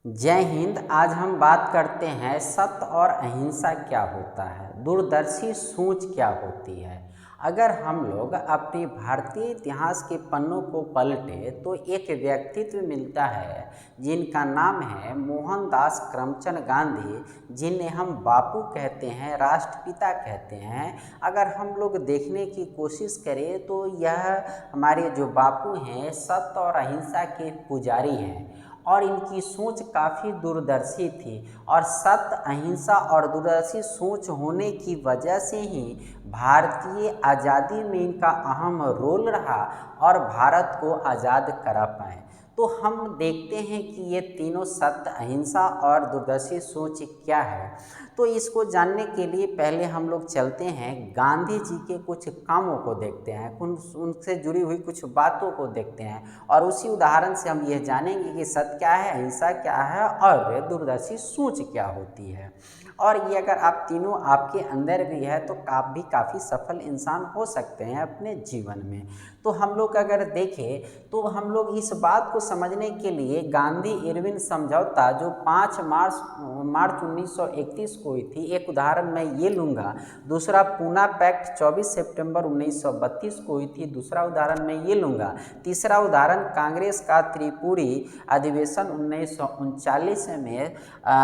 जय हिंद। आज हम बात करते हैं सत्य और अहिंसा क्या होता है, दूरदर्शी सोच क्या होती है। अगर हम लोग अपने भारतीय इतिहास के पन्नों को पलटे तो एक व्यक्तित्व मिलता है जिनका नाम है मोहनदास करमचंद गांधी, जिन्हें हम बापू कहते हैं, राष्ट्रपिता कहते हैं। अगर हम लोग देखने की कोशिश करें तो यह हमारे जो बापू हैं सत्य और अहिंसा के पुजारी हैं और इनकी सोच काफ़ी दूरदर्शी थी। और सत्य, अहिंसा और दूरदर्शी सोच होने की वजह से ही भारतीय आज़ादी में इनका अहम रोल रहा और भारत को आज़ाद करा पाए। तो हम देखते हैं कि ये तीनों सत्य, अहिंसा और दूरदर्शी सोच क्या है। तो इसको जानने के लिए पहले हम लोग चलते हैं गांधी जी के कुछ कामों को देखते हैं, उनसे जुड़ी हुई कुछ बातों को देखते हैं और उसी उदाहरण से हम यह जानेंगे कि सत्य क्या है, अहिंसा क्या है और दूरदर्शी सोच क्या होती है। और ये अगर आप तीनों आपके अंदर भी है तो आप भी काफ़ी सफल इंसान हो सकते हैं अपने जीवन में। तो हम लोग अगर देखें तो हम लोग इस बात को समझने के लिए गांधी इरविन समझौता जो 5 मार्च 1931 को हुई थी, एक उदाहरण मैं ये लूँगा। दूसरा पूना पैक्ट 24 सितंबर 1932 को हुई थी, दूसरा उदाहरण मैं ये लूँगा। तीसरा उदाहरण कांग्रेस का त्रिपुरी अधिवेशन 1939 में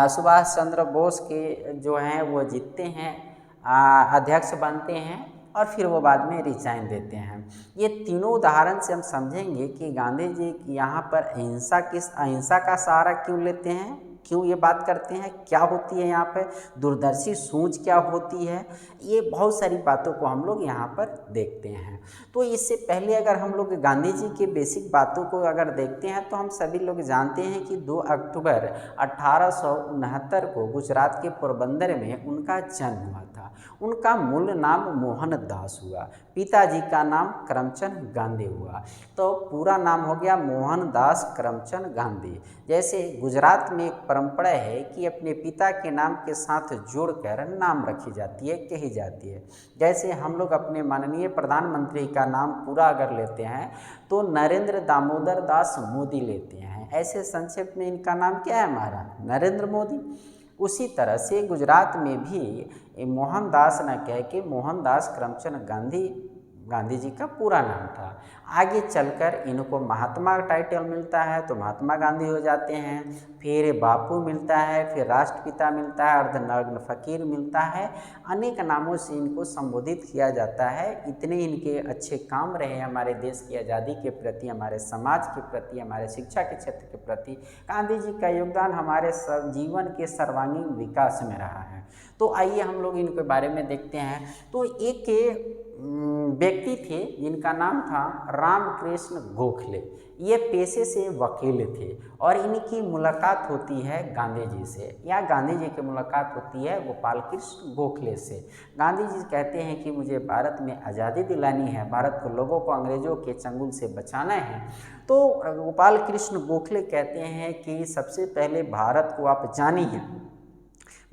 सुभाष चंद्र बोस के जो हैं वो जीतते हैं, अध्यक्ष बनते हैं और फिर वो बाद में रिजाइन देते हैं। ये तीनों उदाहरण से हम समझेंगे कि गांधी जी यहाँ पर अहिंसा का सहारा क्यों लेते हैं, क्यों ये बात करते हैं, क्या होती है यहाँ पे दूरदर्शी सोच क्या होती है। ये बहुत सारी बातों को हम लोग यहाँ पर देखते हैं। तो इससे पहले अगर हम लोग गांधी जी के बेसिक बातों को अगर देखते हैं तो हम सभी लोग जानते हैं कि 2 अक्टूबर 1869 को गुजरात के पोरबंदर में उनका जन्म हुआ था। उनका मूल नाम मोहनदास हुआ, पिताजी का नाम करमचंद गांधी हुआ, तो पूरा नाम हो गया मोहनदास करमचंद गांधी। जैसे गुजरात में एक परंपरा है कि अपने पिता के नाम के साथ जोड़कर नाम रखी जाती है, कही जाती है। जैसे हम लोग अपने माननीय प्रधानमंत्री का नाम पूरा अगर लेते हैं तो नरेंद्र दामोदर दास मोदी लेते हैं, ऐसे संक्षेप में इनका नाम क्या है हमारा, नरेंद्र मोदी। उसी तरह से गुजरात में भी मोहनदास न कह के मोहनदास करमचंद गांधी जी का पूरा नाम था। आगे चलकर इनको महात्मा टाइटल मिलता है तो महात्मा गांधी हो जाते हैं, फिर बापू मिलता है, फिर राष्ट्रपिता मिलता है, अर्धनग्न फकीर मिलता है। अनेक नामों से इनको संबोधित किया जाता है। इतने इनके अच्छे काम रहे हमारे देश की आज़ादी के प्रति, हमारे समाज के प्रति, हमारे शिक्षा के क्षेत्र के प्रति। गांधी जी का योगदान हमारे जीवन के सर्वांगीण विकास में रहा है। तो आइए हम लोग इनके बारे में देखते हैं। तो एक व्यक्ति थे जिनका नाम था रामकृष्ण गोखले। ये पेशे से वकील थे और इनकी मुलाकात होती है गांधी जी से, या गांधी जी की मुलाकात होती है गोपाल कृष्ण गोखले से। गांधी जी कहते हैं कि मुझे भारत में आज़ादी दिलानी है, भारत को लोगों को अंग्रेजों के चंगुल से बचाना है। तो गोपाल कृष्ण गोखले कहते हैं कि सबसे पहले भारत को आप जानिए,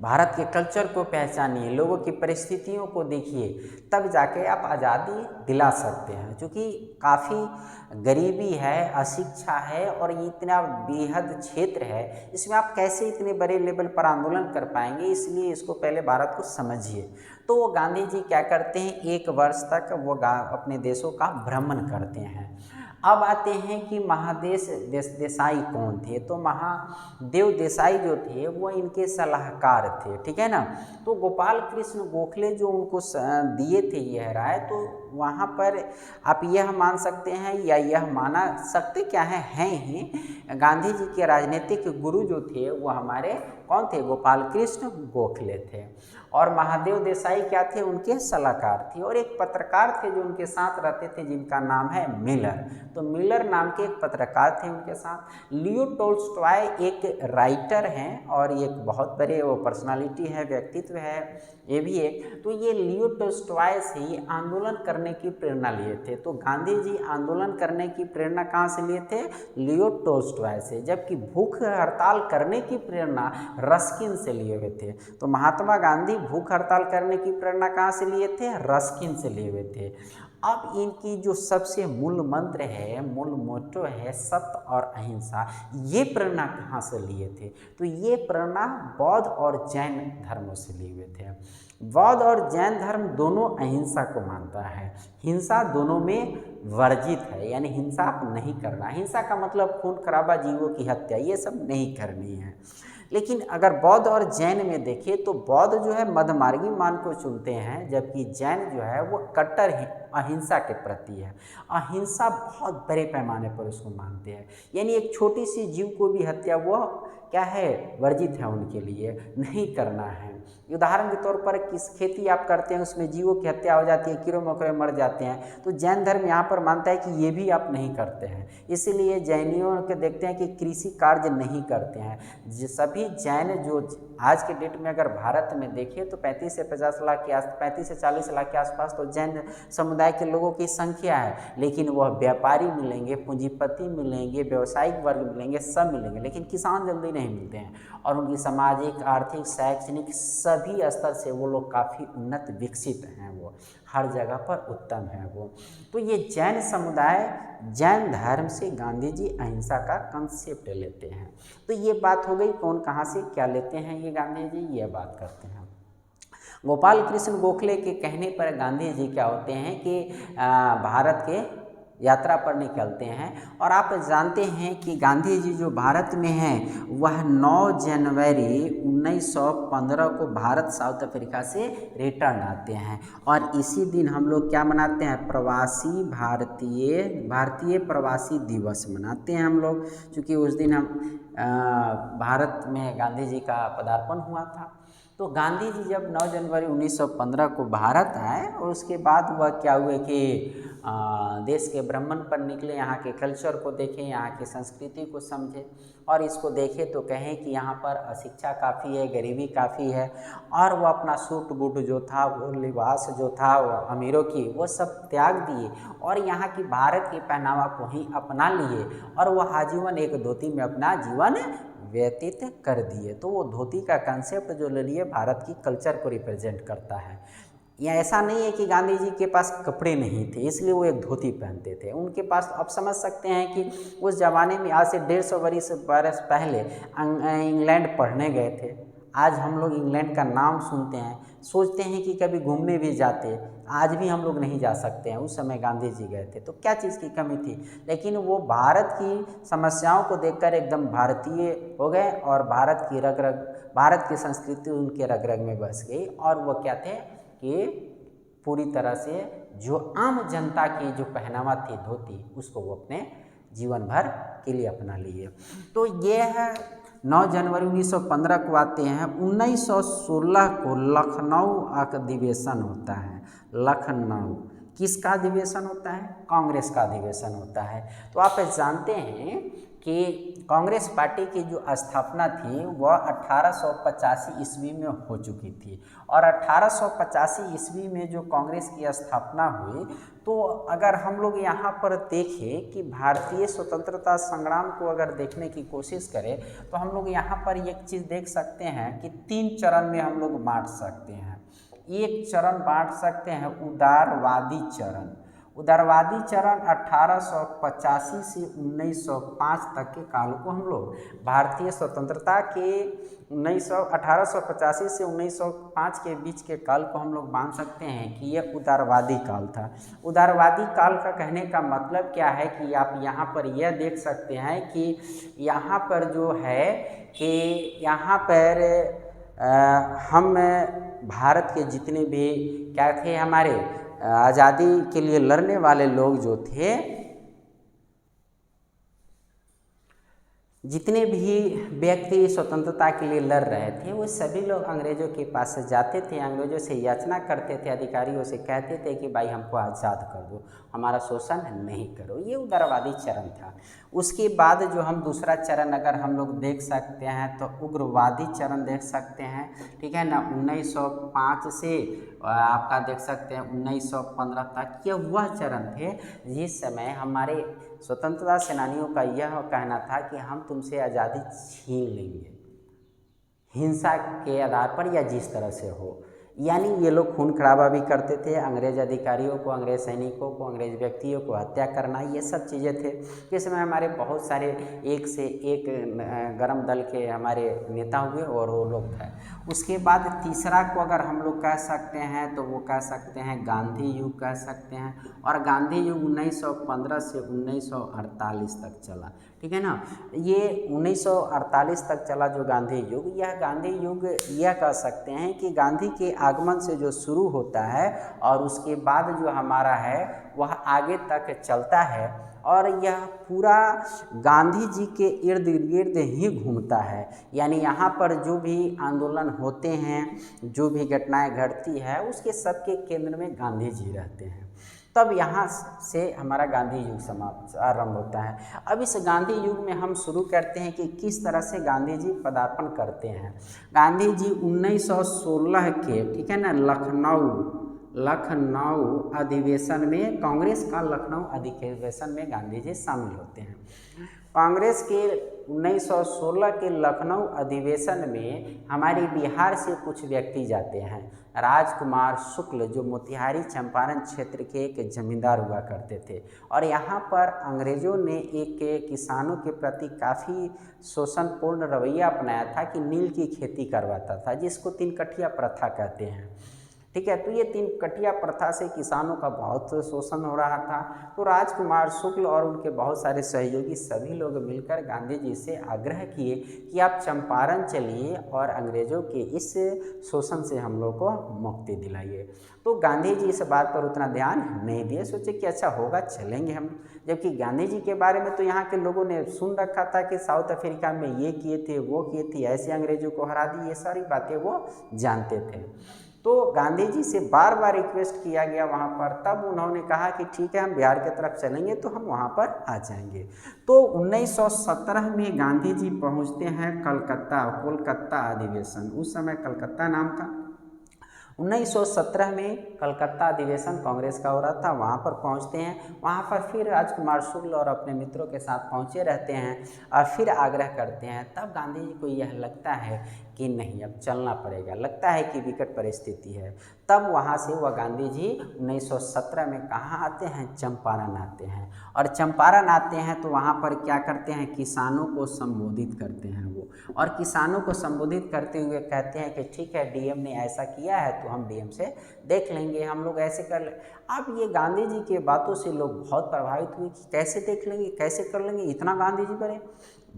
भारत के कल्चर को पहचानिए, लोगों की परिस्थितियों को देखिए, तब जाके आप आज़ादी दिला सकते हैं। क्योंकि काफ़ी गरीबी है, अशिक्षा है और ये इतना बेहद क्षेत्र है, इसमें आप कैसे इतने बड़े लेवल पर आंदोलन कर पाएंगे, इसलिए इसको पहले भारत को समझिए। तो वो गांधी जी क्या करते हैं, 1 वर्ष तक वो अपने देशों का भ्रमण करते हैं। अब आते हैं कि देसाई कौन थे। तो महादेव देसाई जो थे वो इनके सलाहकार थे, ठीक है ना। तो गोपाल कृष्ण गोखले जो उनको दिए थे यह राय, तो वहाँ पर आप यह मान सकते हैं या यह माना सकते क्या हैं ही, गांधी जी के राजनीतिक गुरु जो थे वो हमारे कौन थे, गोपाल कृष्ण गोखले थे। और महादेव देसाई क्या थे, उनके सलाहकार थे। और एक पत्रकार थे जो उनके साथ रहते थे जिनका नाम है मिलर। तो मिलर नाम के एक पत्रकार थे उनके साथ। लियो टोल्स्टॉय एक राइटर हैं और एक बहुत बड़े वो पर्सनालिटी है, व्यक्तित्व है ये भी एक। तो ये लियो टोल्स्टॉय से ही आंदोलन करने की प्रेरणा लिए थे। तो गांधी जी आंदोलन करने की प्रेरणा कहाँ से लिए थे, लियो टोल्स्टॉय से। जबकि भूख हड़ताल करने की प्रेरणा रस्किन से लिए हुए थे। तो महात्मा गांधी भूख हड़ताल करने की प्रेरणा कहाँ से लिए थे, रस्किन से लिए हुए थे। अब इनकी जो सबसे मूल मंत्र है, मूल मोटो है सत्य और अहिंसा, ये प्रेरणा कहाँ से लिए थे? तो ये प्रेरणा बौद्ध और जैन धर्मों से लिए हुए थे। बौद्ध और जैन धर्म दोनों अहिंसा को मानता है, हिंसा दोनों में वर्जित है, यानी हिंसा आप नहीं करना। हिंसा का मतलब खून खराबा, जीवों की हत्या, ये सब नहीं करनी है। लेकिन अगर बौद्ध और जैन में देखें तो बौद्ध जो है मध्यमार्गी मान को चुनते हैं, जबकि जैन जो है वो कट्टर अहिंसा के प्रति है। अहिंसा बहुत बड़े पैमाने पर उसको मानते हैं, यानी एक छोटी सी जीव को भी हत्या वो क्या है, वर्जित है उनके लिए, नहीं करना है। उदाहरण के तौर पर किस खेती आप करते हैं उसमें जीवों की हत्या हो जाती है, कीड़े मकोड़े मर जाते हैं, तो जैन धर्म यहाँ पर मानता है कि ये भी आप नहीं करते हैं। इसीलिए जैनियों के देखते हैं कि कृषि कार्य नहीं करते हैं। सभी जैन जो आज के डेट में अगर भारत में देखें तो 35 से 50 लाख के 35 से 40 लाख के आसपास तो जैन समुदाय के लोगों की संख्या है। लेकिन वह व्यापारी मिलेंगे, पूंजीपति मिलेंगे, व्यवसायिक वर्ग मिलेंगे, सब मिलेंगे, लेकिन किसान जल्दी नहीं मिलते हैं। और उनकी सामाजिक, आर्थिक, शैक्षणिक सभी स्तर से वो लोग काफ़ी उन्नत विकसित हैं, वो हर जगह पर उत्तम है वो। तो ये जैन समुदाय, जैन धर्म से गांधी जी अहिंसा का कंसेप्ट लेते हैं। तो ये बात हो गई कौन कहाँ से क्या लेते हैं ये गांधी जी, ये बात करते हैं। गोपाल कृष्ण गोखले के कहने पर गांधी जी क्या होते हैं कि भारत के यात्रा पर निकलते हैं। और आप जानते हैं कि गांधी जी जो भारत में हैं वह 9 जनवरी 1915 को भारत साउथ अफ्रीका से रिटर्न आते हैं। और इसी दिन हम लोग क्या मनाते हैं, भारतीय प्रवासी दिवस मनाते हैं हम लोग, क्योंकि उस दिन हम भारत में गांधी जी का पदार्पण हुआ था। तो गांधी जी जब 9 जनवरी 1915 को भारत आए और उसके बाद वह क्या हुए कि देश के भ्रमण पर निकले, यहाँ के कल्चर को देखें, यहाँ की संस्कृति को समझें और इसको देखें तो कहें कि यहाँ पर अशिक्षा काफ़ी है, गरीबी काफ़ी है। और वो अपना सूट बूट जो था, वो लिबास जो था वो अमीरों की, वो सब त्याग दिए और यहाँ की भारत की पहनावा को ही अपना लिए और वह आजीवन एक धोती में अपना जीवन व्यतीत कर दिए। तो वो धोती का कंसेप्ट जो ले लिए भारत की कल्चर को रिप्रेजेंट करता है। या ऐसा नहीं है कि गांधी जी के पास कपड़े नहीं थे इसलिए वो एक धोती पहनते थे, उनके पास आप समझ सकते हैं कि उस ज़माने में आज से 150 बरस पहले इंग्लैंड पढ़ने गए थे। आज हम लोग इंग्लैंड का नाम सुनते हैं, सोचते हैं कि कभी घूमने भी जाते, आज भी हम लोग नहीं जा सकते हैं। उस समय गांधी जी गए थे तो क्या चीज़ की कमी थी, लेकिन वो भारत की समस्याओं को देखकर एकदम भारतीय हो गए और भारत की संस्कृति उनके रग रग में बस गई। और वो क्या थे कि पूरी तरह से जो आम जनता की जो पहनावा थी धोती, उसको वो अपने जीवन भर के लिए अपना लिए। तो ये है 9 जनवरी 1915 को आते हैं। 1916 को लखनऊ अधिवेशन होता है। लखनऊ किसका अधिवेशन होता है, कांग्रेस का अधिवेशन होता है। तो आप जानते हैं कि कांग्रेस पार्टी की जो स्थापना थी वह 1885 ईस्वी में हो चुकी थी। और 1885 ईस्वी में जो कांग्रेस की स्थापना हुई, तो अगर हम लोग यहाँ पर देखें कि भारतीय स्वतंत्रता संग्राम को अगर देखने की कोशिश करें तो हम लोग यहाँ पर एक चीज़ देख सकते हैं कि 3 चरण में हम लोग बांट सकते हैं। एक चरण बांट सकते हैं उदारवादी चरण। उदारवादी चरण 1885 से 1905 तक के काल को हम लोग भारतीय स्वतंत्रता के 1885 से 1905 के बीच के काल को हम लोग मान सकते हैं कि यह उदारवादी काल था। उदारवादी काल का कहने का मतलब क्या है कि आप यहाँ पर यह देख सकते हैं कि यहाँ पर जो है कि यहाँ पर हम भारत के जितने भी क्या थे, हमारे आज़ादी के लिए लड़ने वाले लोग जो थे, जितने भी व्यक्ति स्वतंत्रता के लिए लड़ रहे थे, वो सभी लोग अंग्रेज़ों के पास से जाते थे, अंग्रेज़ों से याचना करते थे, अधिकारियों से कहते थे कि भाई हमको आज़ाद कर दो, हमारा शोषण नहीं करो। ये उदारवादी चरण था। उसके बाद जो हम दूसरा चरण अगर हम लोग देख सकते हैं तो उग्रवादी चरण देख सकते हैं, ठीक है ना। 1905 से आपका देख सकते हैं 1915 तक ये वह चरण थे जिस समय हमारे स्वतंत्रता सेनानियों का यह कहना था कि हम तुमसे आज़ादी छीन लेंगे, हिंसा के आधार पर या जिस तरह से हो। यानी ये लोग खून खराबा भी करते थे, अंग्रेज अधिकारियों को, अंग्रेज सैनिकों को, अंग्रेज व्यक्तियों को हत्या करना, ये सब चीज़ें थे। जिसमें हमारे बहुत सारे एक से एक गरम दल के हमारे नेता हुए और वो लोग थे। उसके बाद तीसरा को अगर हम लोग कह सकते हैं तो वो कह सकते हैं गांधी युग कह सकते हैं। और गांधी युग 1915 से 1948 तक चला, ठीक है ना। ये 1948 तक चला जो गांधी युग, यह गांधी युग यह कह सकते हैं कि गांधी के आगमन से जो शुरू होता है और उसके बाद जो हमारा है वह आगे तक चलता है, और यह पूरा गांधी जी के इर्द गिर्द ही घूमता है। यानी यहाँ पर जो भी आंदोलन होते हैं, जो भी घटनाएं घटती है, उसके सबके केंद्र में गांधी जी रहते हैं। तब यहाँ से हमारा गांधी युग समाप्त आरंभ होता है। अब इस गांधी युग में हम शुरू करते हैं कि किस तरह से गांधी जी पदार्पण करते हैं। गांधी जी 1916 के, ठीक है ना, लखनऊ अधिवेशन में, कांग्रेस का लखनऊ अधिवेशन में गांधी जी शामिल होते हैं। कांग्रेस के 1916 के लखनऊ अधिवेशन में हमारे बिहार से कुछ व्यक्ति जाते हैं। राजकुमार शुक्ल जो मोतिहारी चंपारण क्षेत्र के एक जमींदार हुआ करते थे, और यहाँ पर अंग्रेज़ों ने एक किसानों के प्रति काफ़ी शोषणपूर्ण रवैया अपनाया था कि नील की खेती करवाता था, जिसको 3 कठिया प्रथा कहते हैं, ठीक है। तो ये 3 कठिया प्रथा से किसानों का बहुत शोषण हो रहा था। तो राजकुमार शुक्ल और उनके बहुत सारे सहयोगी सभी लोग मिलकर गांधी जी से आग्रह किए कि आप चंपारण चलिए और अंग्रेज़ों के इस शोषण से हम लोग को मुक्ति दिलाइए। तो गांधी जी इस बात पर उतना ध्यान नहीं दिए, सोचे कि अच्छा होगा चलेंगे हम। जबकि गांधी जी के बारे में तो यहाँ के लोगों ने सुन रखा था कि साउथ अफ्रीका में ये किए थे, वो किए थे, ऐसे अंग्रेज़ों को हरा दी, ये सारी बातें वो जानते थे। तो गांधी जी से बार बार रिक्वेस्ट किया गया वहाँ पर, तब उन्होंने कहा कि ठीक है हम बिहार की तरफ चलेंगे तो हम वहाँ पर आ जाएंगे। तो 1917 में गांधी जी पहुँचते हैं कोलकाता अधिवेशन, उस समय कलकत्ता नाम था। 1917 में कलकत्ता अधिवेशन कांग्रेस का हो रहा था, वहाँ पर पहुँचते हैं। वहाँ पर फिर राजकुमार शुक्ल और अपने मित्रों के साथ पहुँचे रहते हैं और फिर आग्रह करते हैं। तब गांधी जी को यह लगता है कि नहीं अब चलना पड़ेगा, लगता है कि विकट परिस्थिति है। तब वहाँ से वह गांधी जी 1917 में कहाँ आते हैं, चंपारण आते हैं। और चंपारण आते हैं तो वहाँ पर क्या करते हैं, किसानों को संबोधित करते हैं वो, और किसानों को संबोधित करते हुए कहते हैं कि ठीक है डीएम ने ऐसा किया है तो हम डीएम से देख लेंगे, हम लोग ऐसे कर ले। अब ये गांधी जी के बातों से लोग बहुत प्रभावित हुए कि कैसे देख लेंगे, कैसे कर लेंगे, इतना गांधी जी करे।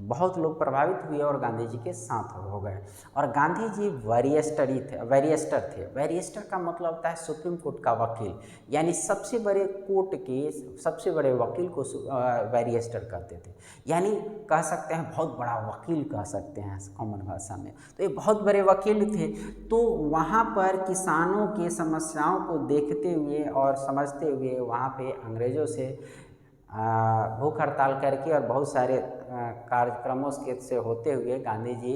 बहुत लोग प्रभावित हुए और गांधी जी के साथ हो गए। और गांधी जी बैरिस्टर थे। बैरिस्टर का मतलब होता है सुप्रीम कोर्ट का वकील, यानी सबसे बड़े कोर्ट के सबसे बड़े वकील को बैरिस्टर कहते थे। यानी कह सकते हैं बहुत बड़ा वकील कह सकते हैं कॉमन भाषा में। तो ये बहुत बड़े वकील थे। तो वहाँ पर किसानों के समस्याओं को देखते हुए और समझते हुए वहाँ पे अंग्रेज़ों से भूख हड़ताल करके और बहुत सारे कार्यक्रमों से होते हुए गांधी जी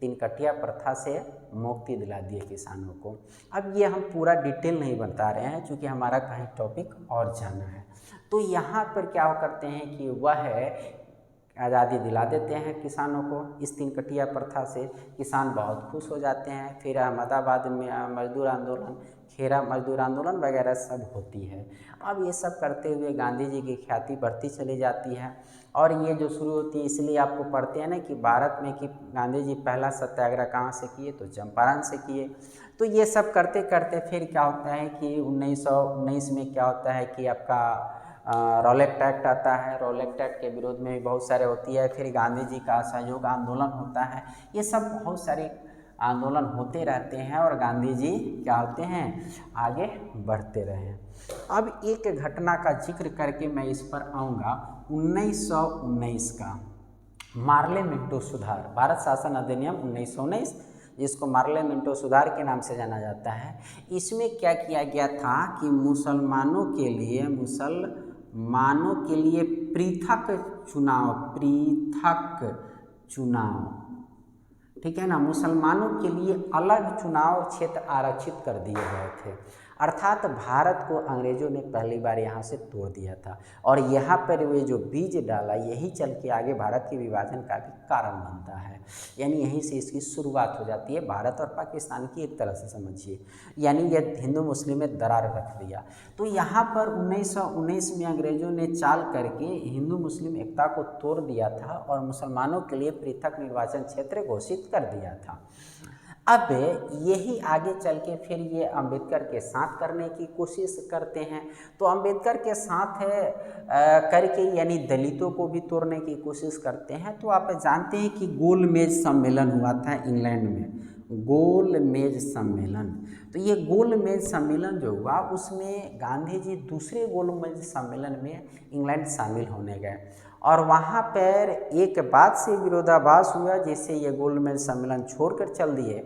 3 कठिया प्रथा से मुक्ति दिला दिए किसानों को। अब ये हम पूरा डिटेल नहीं बता रहे हैं क्योंकि हमारा कहीं टॉपिक और जाना है। तो यहाँ पर क्या करते हैं कि वह आज़ादी दिला देते हैं किसानों को इस 3 कठिया प्रथा से। किसान बहुत खुश हो जाते हैं। फिर अहमदाबाद में मजदूर आंदोलन, खेरा मजदूर आंदोलन वगैरह सब होती है। अब ये सब करते हुए गांधी जी की ख्याति बढ़ती चली जाती है। और ये जो शुरू होती है, इसलिए आपको पढ़ते हैं ना कि भारत में कि गांधी जी पहला सत्याग्रह कहाँ से किए, तो चंपारण से किए। तो ये सब करते करते फिर क्या होता है कि 1919 में क्या होता है कि आपका रॉलेट एक्ट आता है। रॉलेट एक्ट के विरोध में भी बहुत सारे होती है। फिर गांधी जी का असहयोग आंदोलन होता है। ये सब बहुत सारे आंदोलन होते रहते हैं और गांधी जी क्या होते हैं, आगे बढ़ते रहे। अब एक घटना का जिक्र करके मैं इस पर आऊँगा, 1919 का मार्ले मिंटो सुधार, भारत शासन अधिनियम 1919, जिसको मार्ले मिंटो सुधार के नाम से जाना जाता है। इसमें क्या किया गया था कि मुसलमानों के लिए पृथक चुनाव, ठीक है ना, मुसलमानों के लिए अलग चुनाव क्षेत्र आरक्षित कर दिए गए थे। अर्थात भारत को अंग्रेज़ों ने पहली बार यहाँ से तोड़ दिया था और यहाँ पर वे जो बीज डाला यही चल के आगे भारत के विभाजन का भी कारण बनता है। यानी यहीं से इसकी शुरुआत हो जाती है भारत और पाकिस्तान की, एक तरह से समझिए। यानी यह हिंदू मुस्लिम में दरार रख दिया। तो यहाँ पर 1919 में अंग्रेज़ों ने चाल करके हिंदू मुस्लिम एकता को तोड़ दिया था और मुसलमानों के लिए पृथक निर्वाचन क्षेत्र घोषित कर दिया था। अब यही आगे चल के फिर ये अंबेडकर के साथ करने की कोशिश करते हैं। तो अंबेडकर के साथ करके यानी दलितों को भी तोड़ने की कोशिश करते हैं। तो आप जानते हैं कि गोलमेज सम्मेलन हुआ था इंग्लैंड में, गोलमेज सम्मेलन। तो ये गोलमेज सम्मेलन जो हुआ उसमें गांधी जी दूसरे गोलमेज सम्मेलन में इंग्लैंड शामिल होने गए और वहाँ पर एक बात से विरोधाभास हुआ, जिससे ये गोलमेज सम्मेलन छोड़कर चल दिए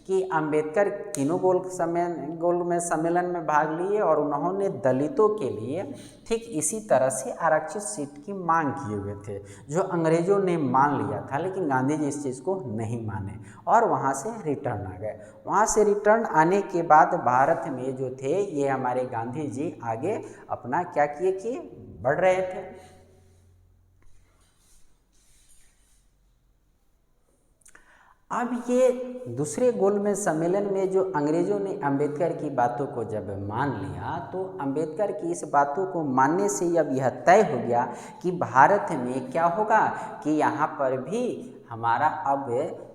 कि अंबेडकर तीनों गोलमेज सम्मेलन में भाग लिए और उन्होंने दलितों के लिए ठीक इसी तरह से आरक्षित सीट की मांग किए हुए थे, जो अंग्रेज़ों ने मान लिया था। लेकिन गांधी जी इस चीज़ को नहीं माने और वहाँ से रिटर्न आ गए। वहाँ से रिटर्न आने के बाद भारत में जो थे ये हमारे गांधी जी आगे अपना क्या किए कि बढ़ रहे थे। अब ये दूसरे गोलमेज सम्मेलन में जो अंग्रेज़ों ने अंबेडकर की बातों को जब मान लिया तो अंबेडकर की इस बातों को मानने से अब यह तय हो गया कि भारत में क्या होगा कि यहाँ पर भी हमारा अब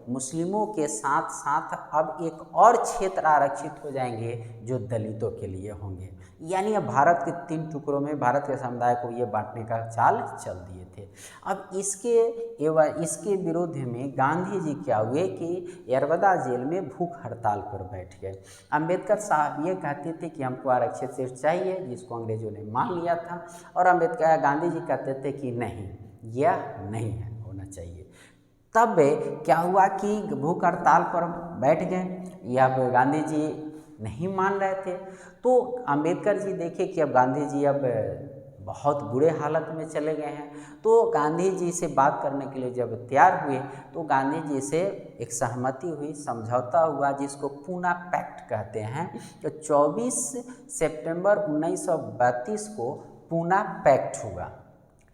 मुस्लिमों के साथ साथ अब एक और क्षेत्र आरक्षित हो जाएंगे जो दलितों के लिए होंगे। यानी अब भारत के 3 टुकड़ों में भारत के समुदाय को ये बांटने का चाल चल दिए थे। अब इसके विरोध में गांधी जी क्या हुए कि यरवदा जेल में भूख हड़ताल पर बैठ गए। अंबेडकर साहब ये कहते थे कि हमको आरक्षित सीट चाहिए, जिसको अंग्रेज़ों ने मान लिया था, और गांधी जी कहते थे कि नहीं, यह नहीं है होना चाहिए। तब क्या हुआ कि भूख हड़ताल पर बैठ गए। या गांधी जी नहीं मान रहे थे तो अंबेडकर जी देखे कि अब गांधी जी अब बहुत बुरे हालत में चले गए हैं। तो गांधी जी से बात करने के लिए जब तैयार हुए तो गांधी जी से एक सहमति हुई, समझौता हुआ, जिसको पूना पैक्ट कहते हैं। तो 24 सितंबर 1932 को पूना पैक्ट हुआ,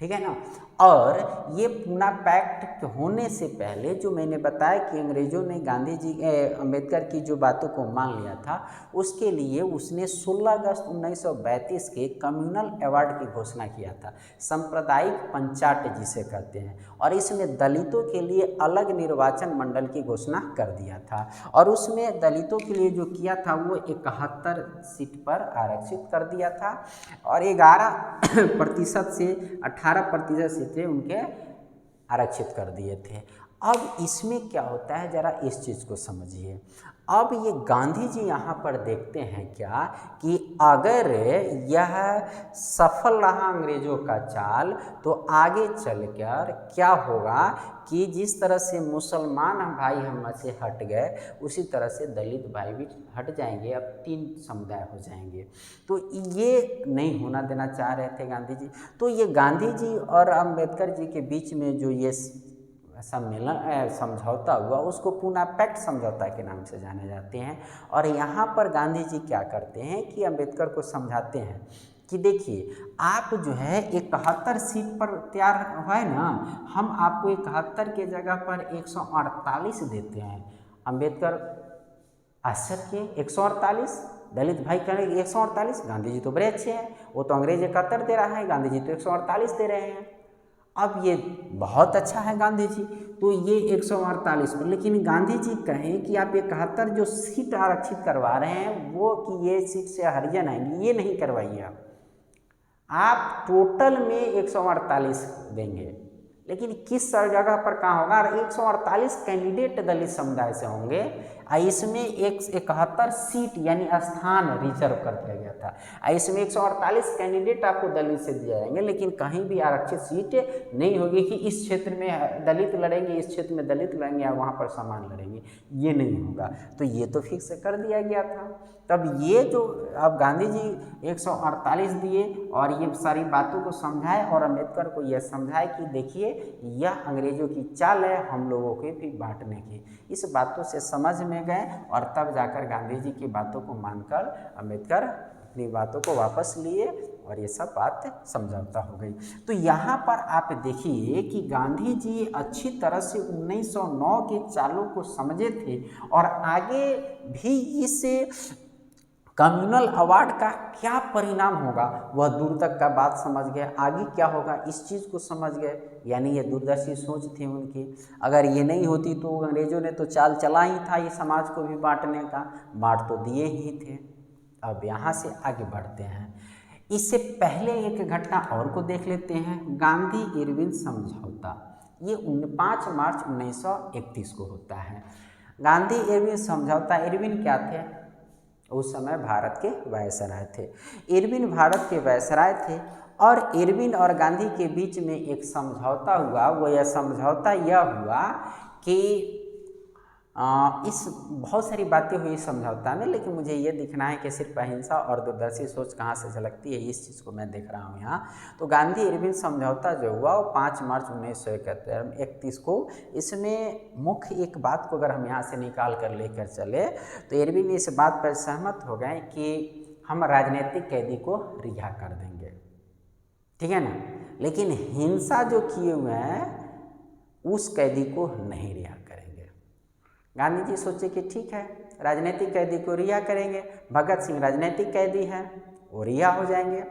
ठीक है ना। और ये पूना पैक्ट होने से पहले जो मैंने बताया कि अंग्रेज़ों ने गांधी जी अंबेडकर की जो बातों को मान लिया था, उसके लिए उसने 16 अगस्त 1932 के कम्युनल अवार्ड की घोषणा किया था, सांप्रदायिक पंचायत जिसे कहते हैं। और इसमें दलितों के लिए अलग निर्वाचन मंडल की घोषणा कर दिया था और उसमें दलितों के लिए जो किया था वो 71 सीट पर आरक्षित कर दिया था और 11% से 18% सीटें उनके आरक्षित कर दिए थे। अब इसमें क्या होता है, ज़रा इस चीज़ को समझिए। अब ये गांधी जी यहाँ पर देखते हैं क्या कि अगर यह सफल रहा अंग्रेज़ों का चाल तो आगे चलकर क्या होगा कि जिस तरह से मुसलमान भाई हम से हट गए उसी तरह से दलित भाई भी हट जाएंगे, अब 3 समुदाय हो जाएंगे। तो ये नहीं होना देना चाह रहे थे गांधी जी। तो ये गांधी जी और अंबेडकर जी के बीच में जो ये सम्मेलन समझौता हुआ उसको पूना पैक्ट समझौता के नाम से जाने जाते हैं। और यहाँ पर गांधी जी क्या करते हैं कि अंबेडकर को समझाते हैं कि देखिए आप जो है 71 सीट पर तैयार है ना, हम आपको 71 के जगह पर 148 देते हैं। अंबेडकर आश्चर्य के 148, दलित भाई कह रहे हैं 148, गांधी जी तो बड़े अच्छे हैं, वो तो अंग्रेज 71 दे रहा है, गांधी जी तो 148 दे रहे हैं। अब ये बहुत अच्छा है गांधी जी, तो ये 148 पर, लेकिन गांधी जी कहें कि आप 71 जो सीट आरक्षित करवा रहे हैं वो कि ये सीट से हरिजन आएंगी, ये नहीं करवाइए आप टोटल में 148 देंगे, लेकिन किस जगह पर कहाँ होगा। 148 कैंडिडेट दलित समुदाय से होंगे, इसमें 71 सीट यानी स्थान रिजर्व कर दिया गया था। इसमें 148 कैंडिडेट आपको दलित से दिए जाएंगे, लेकिन कहीं भी आरक्षित सीट नहीं होगी कि इस क्षेत्र में दलित लड़ेंगे, इस क्षेत्र में दलित लड़ेंगे या वहाँ पर समान लड़ेंगे, ये नहीं होगा। तो ये तो फिक्स कर दिया गया था। तब ये जो अब गांधी जी 148 दिए और ये सारी बातों को समझाए और अम्बेडकर को यह समझाए कि देखिए यह अंग्रेज़ों की चाल है हम लोगों के भी बांटने की। इस बातों से समझ में गए और तब जाकर गांधी जी की बातों को मानकर अम्बेडकर अपनी बातों को वापस लिए और ये सब बात समझौता हो गई। तो यहाँ पर आप देखिए कि गांधी जी अच्छी तरह से 1909 के चालों को समझे थे और आगे भी इस कम्युनल अवार्ड का क्या परिणाम होगा वह दूर तक का बात समझ गए, आगे क्या होगा इस चीज़ को समझ गए। यानी ये दूरदर्शी सोच थी उनकी। अगर ये नहीं होती तो अंग्रेज़ों ने तो चाल चला ही था ये समाज को भी बांटने का, बांट तो दिए ही थे। अब यहाँ से आगे बढ़ते हैं। इससे पहले एक घटना और को देख लेते हैं, गांधी इरविन समझौता। ये 5 मार्च 1931 को होता है। गांधी इरविन समझौता। इरविन क्या थे? उस समय भारत के वायसराय थे। इरविन भारत के वायसराय थे और इरविन और गांधी के बीच में एक समझौता हुआ। वो यह समझौता यह हुआ कि इस बहुत सारी बातें हुई समझौता में, लेकिन मुझे ये दिखना है कि सिर्फ अहिंसा और दूरदर्शी सोच कहाँ से झलकती है इस चीज़ को मैं देख रहा हूँ यहाँ। तो गांधी इरविन समझौता जो हुआ वो 5 मार्च 1931 को। इसमें मुख्य एक बात को अगर हम यहाँ से निकाल कर लेकर चले तो इरविन इस बात पर सहमत हो गए कि हम राजनीतिक कैदी को रिहा कर देंगे, ठीक है ना, लेकिन हिंसा जो किए हुए हैं उस कैदी को नहीं रिहा करेंगे। गांधी जी सोचे कि ठीक है राजनीतिक कैदी को रिहा करेंगे। भगत सिंह राजनीतिक कैदी हैं, वो रिहा हो जाएंगे,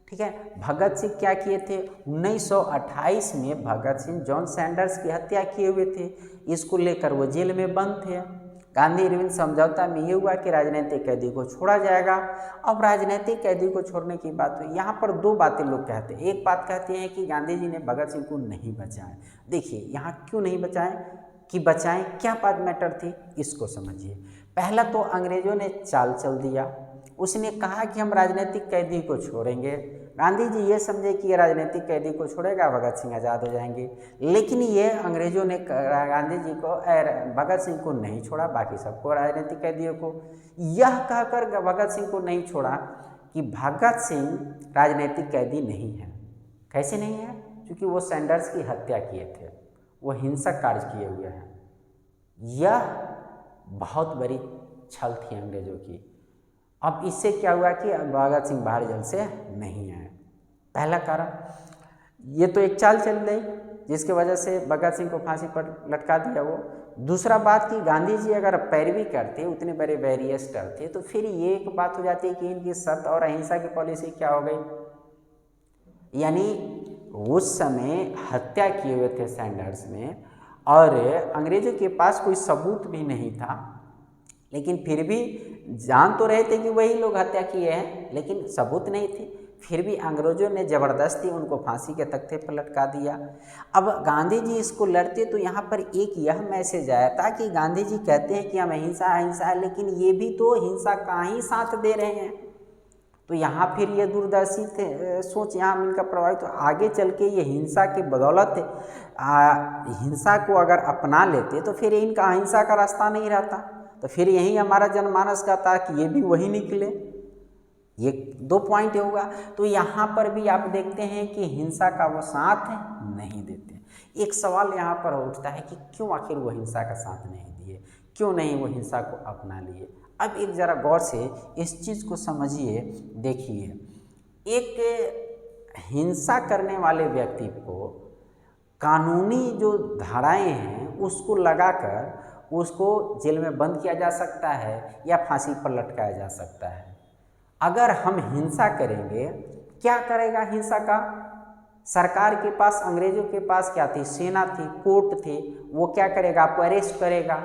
ठीक है। भगत सिंह क्या किए थे? 1928 में भगत सिंह जॉन सैंडर्स की हत्या किए हुए थे। इसको लेकर वो जेल में बंद थे। गांधी इरविन समझौता में ये हुआ कि राजनीतिक कैदी को छोड़ा जाएगा। अब राजनीतिक कैदी को छोड़ने की बात हुई। यहाँ पर दो बातें लोग कहते हैं। एक बात कहते हैं कि गांधी जी ने भगत सिंह को नहीं बचाया। देखिए यहाँ क्यों नहीं बचाएं कि बचाएं, क्या बात मैटर थी इसको समझिए। पहला तो अंग्रेज़ों ने चाल चल दिया। उसने कहा कि हम राजनीतिक कैदी को छोड़ेंगे। गांधी जी ये समझे कि ये राजनीतिक कैदी को छोड़ेगा भगत सिंह आज़ाद हो जाएंगे, लेकिन ये अंग्रेज़ों ने गांधी जी को भगत सिंह को नहीं छोड़ा, बाकी सबको राजनीतिक कैदियों को। यह कहकर भगत सिंह को नहीं छोड़ा कि भगत सिंह राजनीतिक कैदी नहीं है। कैसे नहीं है? क्योंकि वो सैंडर्स की हत्या किए थे, वो हिंसक कार्य किए हुए हैं। यह बहुत बड़ी छल थी अंग्रेज़ों की। अब इससे क्या हुआ कि भगत सिंह बाहर जेल से नहीं आए। पहला कारण ये तो एक चाल चल रही जिसके वजह से भगत सिंह को फांसी पर लटका दिया वो। दूसरा बात कि गांधी जी अगर पैरवी करते, उतने बड़े बैरिस्टर थे, तो फिर ये एक बात हो जाती है कि इनकी सत्य और अहिंसा की पॉलिसी क्या हो गई। यानी उस समय हत्या किए हुए थे सैंडर्स में और अंग्रेज़ों के पास कोई सबूत भी नहीं था, लेकिन फिर भी जान तो रहे थे कि वही लोग हत्या किए हैं, लेकिन सबूत नहीं थे। फिर भी अंग्रेज़ों ने ज़बरदस्ती उनको फांसी के तख्ते पर लटका दिया। अब गांधी जी इसको लड़ते तो यहाँ पर एक यह मैसेज आया था कि गांधी जी कहते हैं कि हम अहिंसा अहिंसा है, लेकिन ये भी तो हिंसा का ही साथ दे रहे हैं। तो यहाँ फिर ये दूरदर्शी सोच यहाँ इनका प्रभावित, तो आगे चल के ये हिंसा की बदौलत हिंसा को अगर अपना लेते तो फिर इनका अहिंसा का रास्ता नहीं रहता। तो फिर यही हमारा जनमानस का था कि ये भी वही निकले। ये दो पॉइंट होगा। तो यहाँ पर भी आप देखते हैं कि हिंसा का वो साथ नहीं देते। एक सवाल यहाँ पर उठता है कि क्यों आखिर वो हिंसा का साथ नहीं दिए, क्यों नहीं वो हिंसा को अपना लिए। अब एक ज़रा गौर से इस चीज़ को समझिए। देखिए, एक हिंसा करने वाले व्यक्ति को कानूनी जो धाराएं हैं उसको लगाकर उसको जेल में बंद किया जा सकता है या फांसी पर लटकाया जा सकता है। अगर हम हिंसा करेंगे, क्या करेगा हिंसा का? सरकार के पास, अंग्रेज़ों के पास क्या थी? सेना थी, कोर्ट थे। वो क्या करेगा? आपको अरेस्ट करेगा,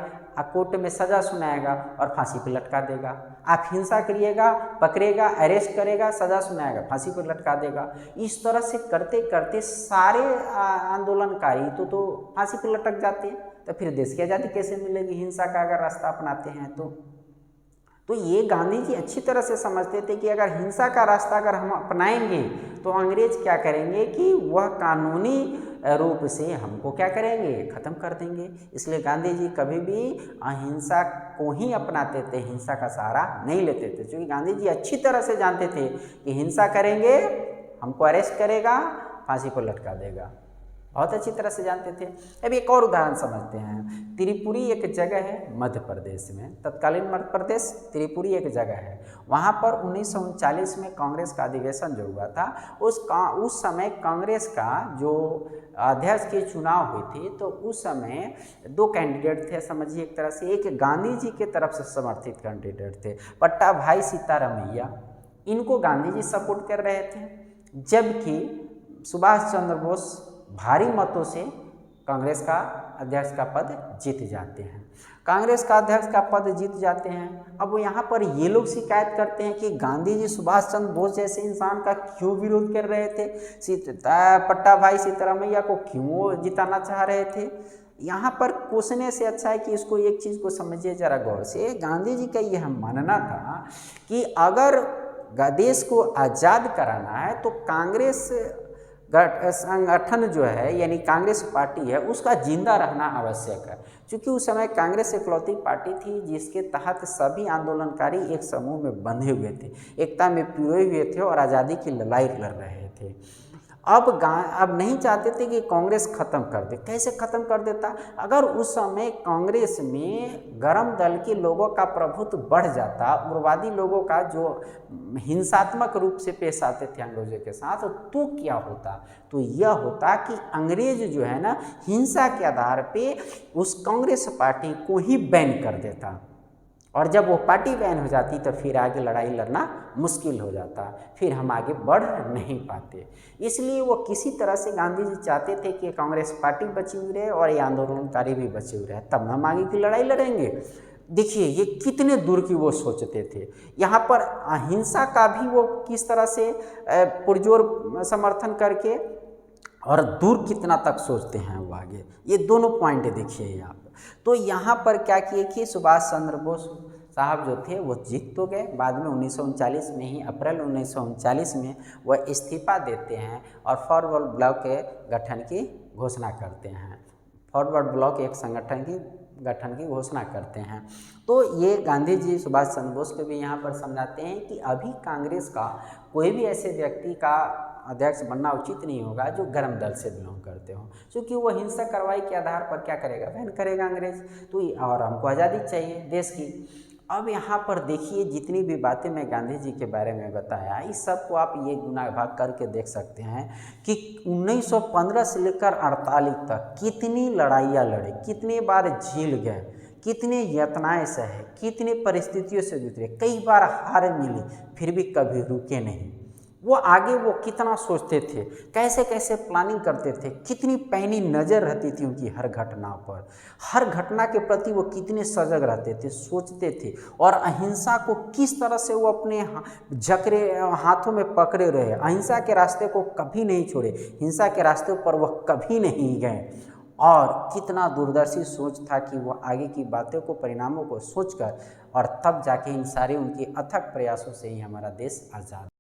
कोर्ट में सज़ा सुनाएगा और फांसी पर लटका देगा। आप हिंसा करिएगा, पकड़ेगा, अरेस्ट करेगा, सज़ा सुनाएगा, फांसी पर लटका देगा। इस तरह से करते करते सारे आंदोलनकारी तो फांसी पर लटक जाते हैं। तो फिर देश की आज़ादी कैसे मिलेगी हिंसा का अगर रास्ता अपनाते हैं तो ये गांधी जी अच्छी तरह से समझते थे कि अगर हिंसा का रास्ता अगर हम अपनाएंगे तो अंग्रेज क्या करेंगे कि वह कानूनी रूप से हमको क्या करेंगे? ख़त्म कर देंगे। इसलिए गांधी जी कभी भी अहिंसा को ही अपनाते थे, हिंसा का सहारा नहीं लेते थे। क्योंकि गांधी जी अच्छी तरह से जानते थे कि हिंसा करेंगे हमको अरेस्ट करेगा, फांसी पर लटका देगा। बहुत अच्छी तरह से जानते थे। अब एक और उदाहरण समझते हैं। त्रिपुरी एक जगह है मध्य प्रदेश में, तत्कालीन मध्य प्रदेश त्रिपुरी एक जगह है। वहाँ पर 1939 में कांग्रेस का अधिवेशन जो हुआ था, उस समय कांग्रेस का जो अध्यक्ष की चुनाव हुई थी, तो उस समय दो कैंडिडेट थे, समझिए एक तरह से। एक गांधी जी के तरफ से समर्थित कैंडिडेट थे, पट्टा भाई सीतारामैया, इनको गांधी जी सपोर्ट कर रहे थे, जबकि सुभाष चंद्र बोस भारी मतों से कांग्रेस का अध्यक्ष का पद जीत जाते हैं। कांग्रेस का अध्यक्ष का पद जीत जाते हैं। अब यहाँ पर ये लोग शिकायत करते हैं कि गांधी जी सुभाष चंद्र बोस जैसे इंसान का क्यों विरोध कर रहे थे, पट्टा भाई सीतारामैया को क्यों जिताना चाह रहे थे। यहाँ पर कोसने से अच्छा है कि इसको एक चीज़ को समझिए जरा गौर से। गांधी जी का यह मानना था कि अगर देश को आज़ाद कराना है तो कांग्रेस संगठन जो है, यानी कांग्रेस पार्टी है, उसका जिंदा रहना आवश्यक है। क्योंकि उस समय कांग्रेस इकलौती पार्टी थी जिसके तहत सभी आंदोलनकारी एक समूह में बंधे हुए थे, एकता में पिरोए हुए थे और आज़ादी की लड़ाई लड़ रहे थे। अब नहीं चाहते थे कि कांग्रेस खत्म कर दे। कैसे खत्म कर देता? अगर उस समय कांग्रेस में गरम दल के लोगों का प्रभुत्व बढ़ जाता, उग्रवादी लोगों का जो हिंसात्मक रूप से पेश आते थे अंग्रेजों के साथ, तो क्या होता? तो यह होता कि अंग्रेज जो है ना, हिंसा के आधार पे उस कांग्रेस पार्टी को ही बैन कर देता, और जब वो पार्टी बैन हो जाती तो फिर आगे लड़ाई लड़ना मुश्किल हो जाता, फिर हम आगे बढ़ नहीं पाते। इसलिए वो किसी तरह से गांधी जी चाहते थे कि कांग्रेस पार्टी बची हुई रहे और ये आंदोलनकारी भी बचे हुए रहे, तब हम आगे की लड़ाई लड़ेंगे। देखिए ये कितने दूर की वो सोचते थे। यहाँ पर अहिंसा का भी वो किस तरह से पुरजोर समर्थन करके और दूर कितना तक सोचते हैं वो आगे, ये दोनों पॉइंट देखिए आप। तो यहाँ पर क्या किए कि सुभाष चंद्र बोस साहब जो थे वो जीत तो गए। बाद में 1939 में ही, अप्रैल 1939 में वह इस्तीफा देते हैं और फॉरवर्ड ब्लॉक के गठन की घोषणा करते हैं। फॉरवर्ड ब्लॉक एक संगठन की गठन की घोषणा करते हैं। तो ये गांधी जी सुभाष चंद्र बोस को भी यहाँ पर समझाते हैं कि अभी कांग्रेस का कोई भी ऐसे व्यक्ति का अध्यक्ष बनना उचित नहीं होगा जो गर्म दल से बिलोंग करते हो, क्योंकि वो हिंसा कार्रवाई के आधार पर क्या करेगा, बैन करेगा अंग्रेज। तो और हमको आज़ादी चाहिए देश की। अब यहाँ पर देखिए जितनी भी बातें मैं गांधी जी के बारे में बताया, इस सब को आप ये गुना भाग करके देख सकते हैं कि 1915 से लेकर 48 तक कितनी लड़ाइयाँ लड़े, कितनी बार झेल गए, कितने यातनाएं सहे, कितनी परिस्थितियों से गुजरे, कई बार हार मिली, फिर भी कभी रुके नहीं। वो आगे वो कितना सोचते थे, कैसे कैसे प्लानिंग करते थे, कितनी पैनी नज़र रहती थी उनकी हर घटना पर, हर घटना के प्रति वो कितने सजग रहते थे, सोचते थे। और अहिंसा को किस तरह से वो अपने जकड़े हाथों में पकड़े रहे, अहिंसा के रास्ते को कभी नहीं छोड़े, हिंसा के रास्ते पर वह कभी नहीं गए। और कितना दूरदर्शी सोच था कि वो आगे की बातों को, परिणामों को सोचकर, और तब जाके इन सारे उनके अथक प्रयासों से ही हमारा देश आज़ाद